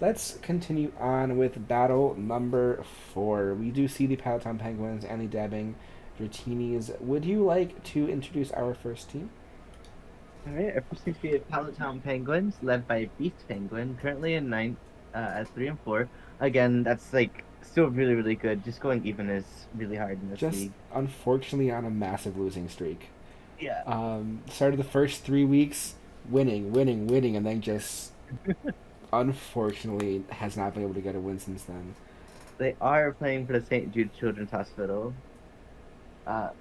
let's continue on with battle number 4. We do see the Peloton Penguins and the Dabbing Dratinis. Would you like to introduce our first team? All right, our first team to be Pallet Penguins, led by Beast Penguin, currently in ninth at 3-4. Again, that's like still really, really good. Just going even is really hard in this Just league. unfortunately on a massive losing streak. Yeah, Started the first 3 weeks winning, winning, winning, and then just unfortunately has not been able to get a win since then. they are playing for the St. Jude Children's Hospital.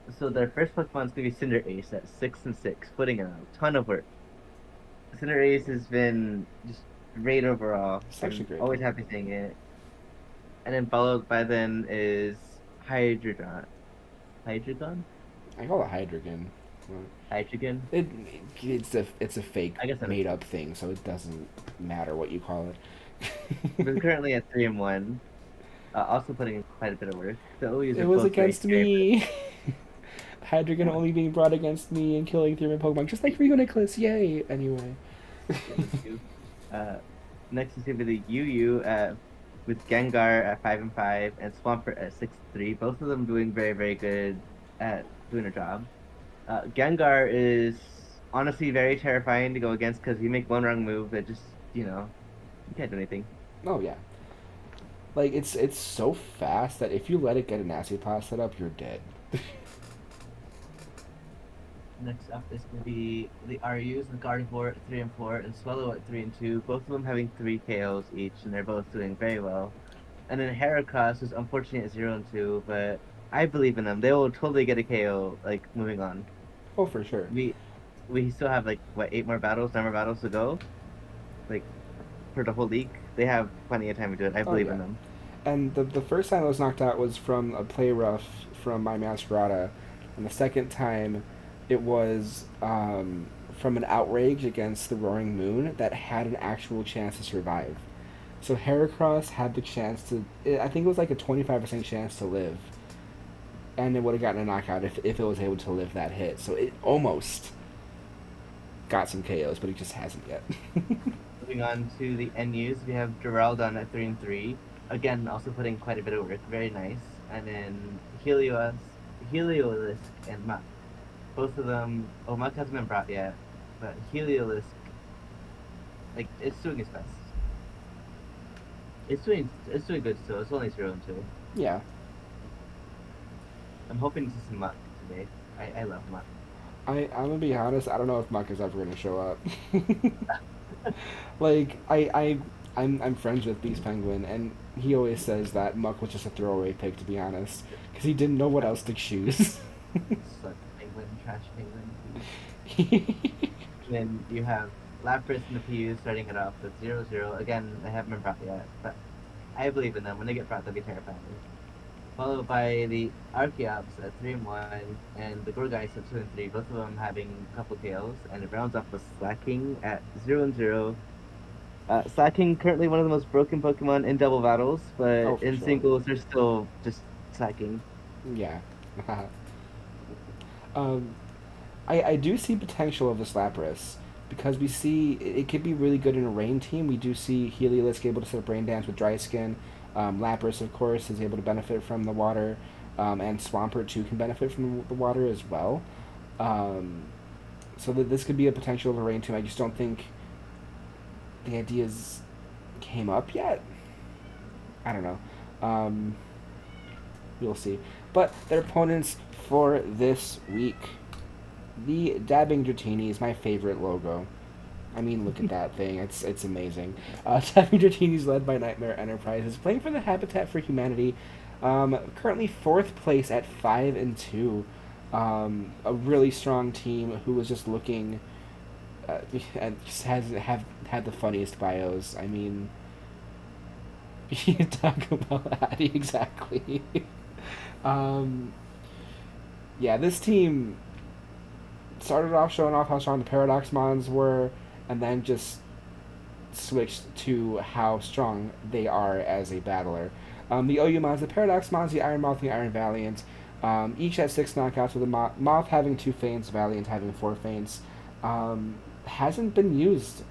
So their first Pokemon's gonna be Cinder Ace at 6-6, putting in a ton of work. Cinder Ace has been just great overall. It's actually I'm a great always Pokemon. happy seeing it. And then followed by then is Hydreigon. Hydreigon? I call it Hydreigon. Well, Hydreigon? It, it's a fake I guess that makes made sense. up thing, so it doesn't matter what you call it. We're currently at 3-1. Also putting in quite a bit of work. The OUs It are was both very, against very me. Hydreigon much. only being brought against me and killing 3 of my Pokemon, just like Rigo Nicholas. Yay! Anyway. Thank you. Uh, Next is going to be the UU with Gengar at 5-5 and Swampert at 6-3. Both of them doing very, very good at doing a job. Gengar is honestly very terrifying to go against because you make one wrong move that just, you can't do anything. Oh yeah. Like it's so fast that if you let it get a nasty pass set up, you're dead. Next up is going to be the RUs with Gardevoir at 3-4 and Swallow at 3-2. Both of them having 3 KOs each, and they're both doing very well. And then Heracross is unfortunately at 0-2, but I believe in them. They will totally get a KO, like, moving on. Oh, for sure. We we still have, like, what, 8 more battles, 9 more battles to go? Like, for the whole league. They have plenty of time to do it. I Oh believe yeah. in them. And the first time I was knocked out was from a play rough from my Masquerada, and the second time it was from an outrage against the Roaring Moon that had an actual chance to survive. So Heracross had the chance to. I think it was like a 25% chance to live, and it would have gotten a knockout if it was able to live that hit. So it almost got some KOs, but it just hasn't yet. Moving on to the NUs, we have Duraludon at 3-3. Again, also putting quite a bit of work. Very nice. And then Heliolisk, and Muck. Both of them. Oh, Muck hasn't been brought yet, but Heliolisk, like, it's doing its best. It's doing good still. It's only 0-2. Yeah, I'm hoping to see some Muck today. I love Muck. I'm gonna be honest. I don't know if Muck is ever gonna show up. Like I'm friends with Beast Penguin, and he always says that Muck was just a throwaway pick, to be honest, because he didn't know what else to choose. Such penguin, trash penguin. And then you have Lapras and the PU starting it off with 0-0. Again, they haven't been brought yet, but I believe in them. When they get brought, they'll be terrifying. Followed by the Archeops at 3-1 and the Gorgeist at 2-3, both of them having a couple tails, and it rounds off with Slacking at 0-0. Slacking currently one of the most broken Pokemon in double battles, Oh, but for in sure. singles they're still just Slacking. Yeah. um, I do see potential of this Lapras because we see it could be really good in a rain team. We do see Heliolisk able to set up Rain Dance with Dry Skin. Lapras, of course, is able to benefit from the water, and Swampert too can benefit from the water as well. Um, so that this could be a potential of a rain team. I just don't think the ideas came up yet. I don't know. Um, we'll see. But their opponents for this week. The Dabbing Dratini is my favorite logo. I mean, look at that thing. It's amazing. Dabbing Dratini is led by Nightmare Enterprises, playing for the Habitat for Humanity. Currently fourth place at 5-2. A really strong team who was just looking and just has have had the funniest bios. I mean, you talk about Addy exactly. um, yeah, this team started off showing off how strong the Paradox Mons were, and then just switched to how strong they are as a battler. The OU Mons, the Paradox Mons, the Iron Moth, and the Iron Valiant, each had 6 knockouts, with the Moth having 2 feints, Valiant having 4 feints. Hasn't been used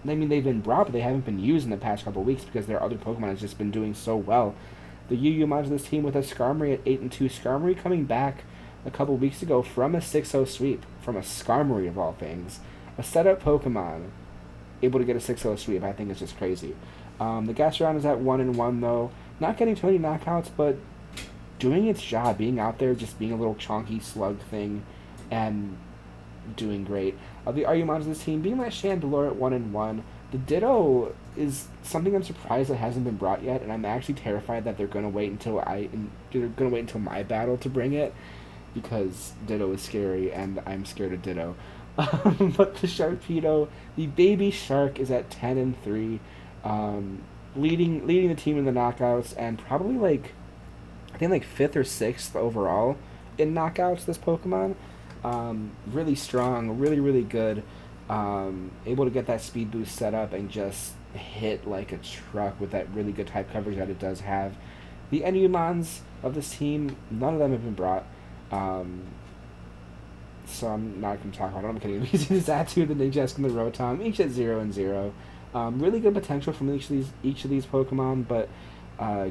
I mean, they've been brought, but they haven't been used in the past couple of weeks because their other Pokemon has just been doing so well. The UU mods of this team with a Skarmory at 8-2. Skarmory coming back a couple of weeks ago from a 6-0 sweep, from a Skarmory of all things. A setup Pokemon able to get a 6-0 sweep, I think is just crazy. The Gastrodon is at 1-1 though. Not getting too many knockouts, but doing its job, being out there, just being a little chonky slug thing, and doing great. The Argumons of this team being that Chandelure at 1-1. The Ditto is something I'm surprised that hasn't been brought yet, and I'm actually terrified that they're gonna wait until my battle to bring it, because Ditto is scary, and I'm scared of Ditto. But the Sharpedo, the baby shark, is at 10-3, leading the team in the knockouts, and probably I think fifth or sixth overall in knockouts. This Pokemon, really strong, really good. Able to get that speed boost set up and just hit like a truck with that really good type coverage that it does have. The Enumons of this team, none of them have been brought. So I'm not going to talk about it. I'm kidding. Because the Xatu, the Ninjask, and the Rotom, each at 0-0. Really good potential from each of these Pokemon, but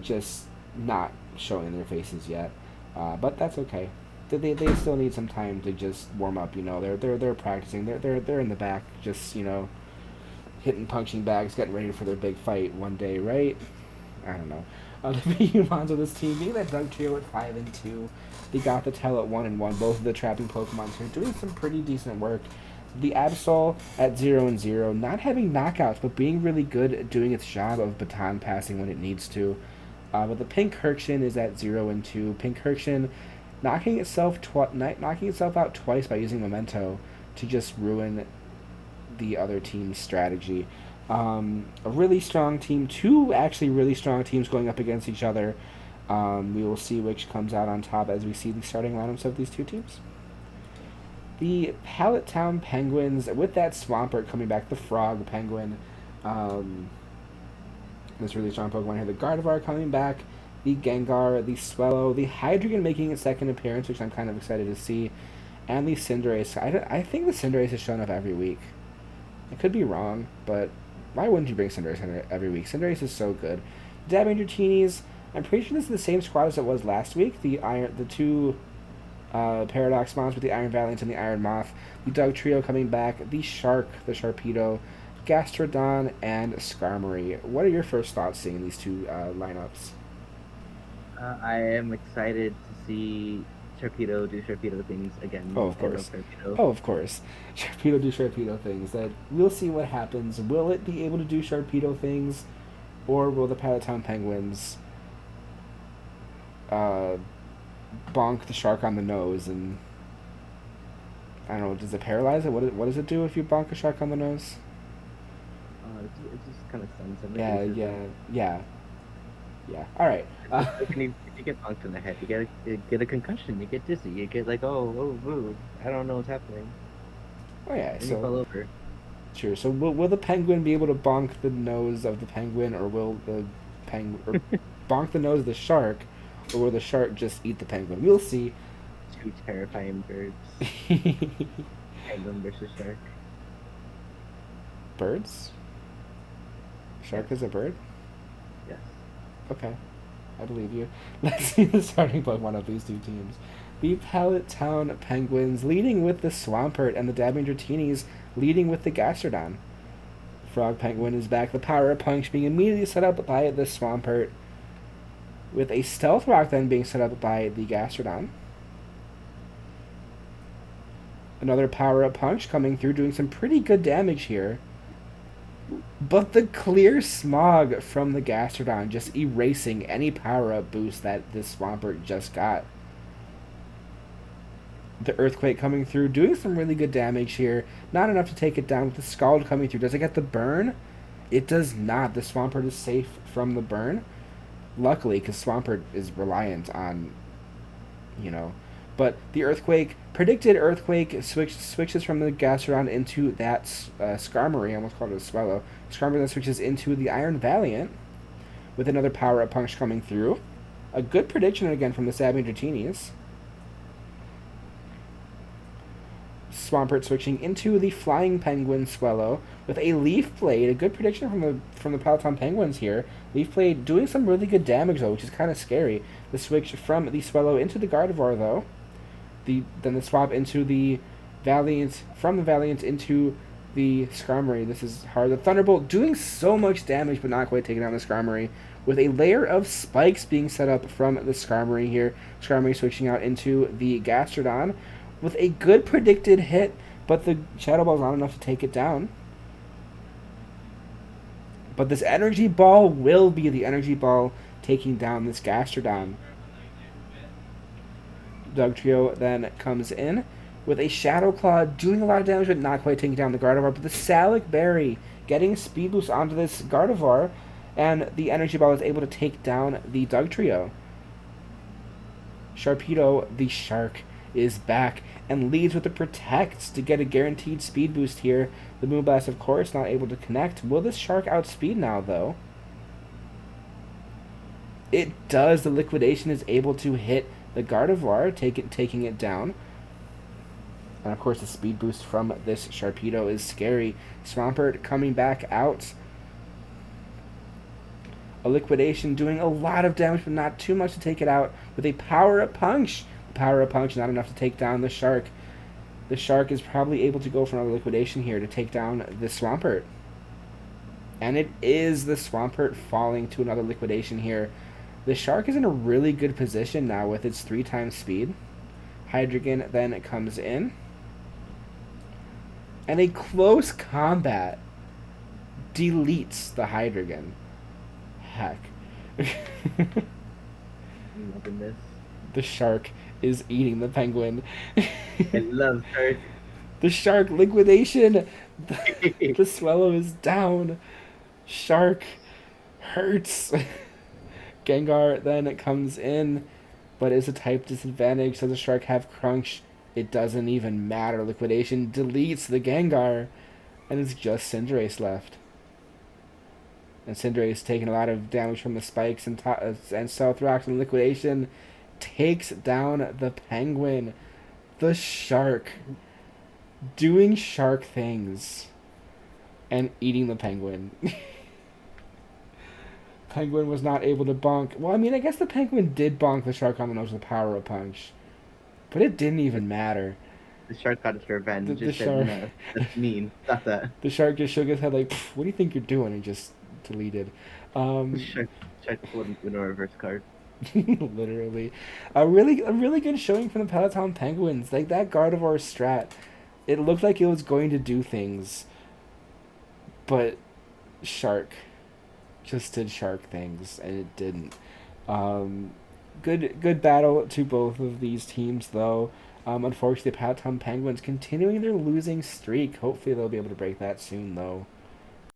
just not showing their faces yet. But that's okay. They still need some time to just warm up. They're practicing. They're in the back, just hitting punching bags, getting ready for their big fight one day, right? I don't know. The humans of this team being that Dug Trio at 5-2. They got the Tail at 1-1. Both of the trapping Pokemon here doing some pretty decent work. The Absol at 0-0, not having knockouts, but being really good at doing its job of baton passing when it needs to. But the Pink Herkshin is at 0-2. Pink Herkshin knocking itself out twice by using Memento to just ruin the other team's strategy. A really strong team, two actually really strong teams going up against each other. We will see which comes out on top as we see the starting lineups of these two teams. The Pallet Town Penguins, with that Swampert coming back, the Frog Penguin, this really strong Pokemon here. The Gardevoir coming back, the Gengar, the Swellow, the Hydreigon making its second appearance, which I'm kind of excited to see, and the Cinderace. I think the Cinderace has shown up every week. I could be wrong, but why wouldn't you bring Cinderace every week? Cinderace is so good. Dabbing Dratinis, I'm pretty sure this is the same squad as it was last week. The two Paradox Mons with the Iron Valiant and the Iron Moth. The Dug Trio coming back. The Shark, the Sharpedo, Gastrodon, and Skarmory. What are your first thoughts seeing these two lineups? I am excited to see Sharpedo do Sharpedo things again. Oh, of course. Oh, of course. Sharpedo do Sharpedo things. That we'll see what happens. Will it be able to do Sharpedo things, or will the Pallet Town Penguins bonk the shark on the nose and I don't know, does it paralyze it? What does it do if you bonk a shark on the nose? It just kind of stuns him. Yeah. All right. If you get bonked in the head, you get a concussion. You get dizzy. You get like, oh, I don't know what's happening. Oh yeah. And so you fall over. Sure. So will the penguin be able to bonk the nose of the penguin, or will the penguin bonk the nose of the shark, or will the shark just eat the penguin? We'll see. Two terrifying birds. Penguin versus shark. Birds? Shark is a bird? Yes. Okay. I believe you. Let's see the starting Pokemon of these two teams. The Pallet Town Penguins leading with the Swampert, and the Dabbing Dratinis leading with the Gastrodon. Frog Penguin is back. The Power Punch being immediately set up by the Swampert, with a Stealth Rock then being set up by the Gastrodon. Another Power-Up Punch coming through, doing some pretty good damage here. But the Clear Smog from the Gastrodon just erasing any power-up boost that this Swampert just got. The Earthquake coming through, doing some really good damage here. Not enough to take it down. With the Scald coming through, does it get the burn? It does not. The Swampert is safe from the burn. Luckily, because Swampert is reliant on, But the Earthquake, predicted Earthquake, switches from the Gastrodon into that Skarmory. I almost called it a Swallow. Skarmory then switches into the Iron Valiant, with another Power-Up Punch coming through. A good prediction again from the Dabbing Dratinis. Swampert switching into the Flying Penguin Swellow with a Leaf Blade. A good prediction from the Peloton Penguins here. Leaf Blade doing some really good damage though, which is kind of scary. The switch from the Swellow into the Gardevoir though. Then the swap into the Valiant, from the Valiant into the Skarmory. This is hard. The Thunderbolt doing so much damage but not quite taking down the Skarmory, with a layer of spikes being set up from the Skarmory here. Skarmory switching out into the Gastrodon with a good predicted hit, but the Shadow Ball is not enough to take it down. But this Energy Ball will be the Energy Ball taking down this Gastrodon. Dugtrio then comes in with a Shadow Claw, doing a lot of damage but not quite taking down the Gardevoir. But the Salic Berry getting a Speed Boost onto this Gardevoir, and the Energy Ball is able to take down the Dugtrio. Sharpedo, the Shark, is back and leads with the Protect to get a guaranteed speed boost here. The Moonblast, of course, not able to connect. Will this Shark outspeed now, though? It does. The Liquidation is able to hit the Gardevoir, taking it down. And, of course, the speed boost from this Sharpedo is scary. Swampert coming back out. A Liquidation doing a lot of damage, but not too much to take it out with a Power-Up Punch. Power-Up Punch not enough to take down the Shark. The Shark is probably able to go for another Liquidation here to take down the Swampert. And it is the Swampert falling to another Liquidation here. The Shark is in a really good position now with its 3 times speed. Hydreigon then comes in. And a close combat deletes the Hydreigon. Heck. Loving this. The Shark is eating the Penguin. I love Shark. The Shark Liquidation. The Swallow is down. Shark hurts. Gengar then comes in, but is a type disadvantage. Does the Shark have Crunch? It doesn't even matter. Liquidation deletes the Gengar, and it's just Cinderace left. And Cinderace taking a lot of damage from the spikes and Stealth Rocks, and Liquidation takes down the Penguin. The Shark doing Shark things and eating the Penguin. Penguin was not able to bonk. Well, I mean, I guess the Penguin did bonk the Shark on the nose with a Power-Up Punch. But it didn't even matter. The Shark got its revenge. The Said, Shark. no, that's mean. Stop that. The Shark just shook his head like, what do you think you're doing? And just deleted. The Shark pulled in a reverse card. Literally. A really good showing from the Peloton Penguins. Like, that Gardevoir strat, it looked like it was going to do things. But Shark just did Shark things, and it didn't. Good battle to both of these teams, though. Unfortunately, the Peloton Penguins continuing their losing streak. Hopefully they'll be able to break that soon, though.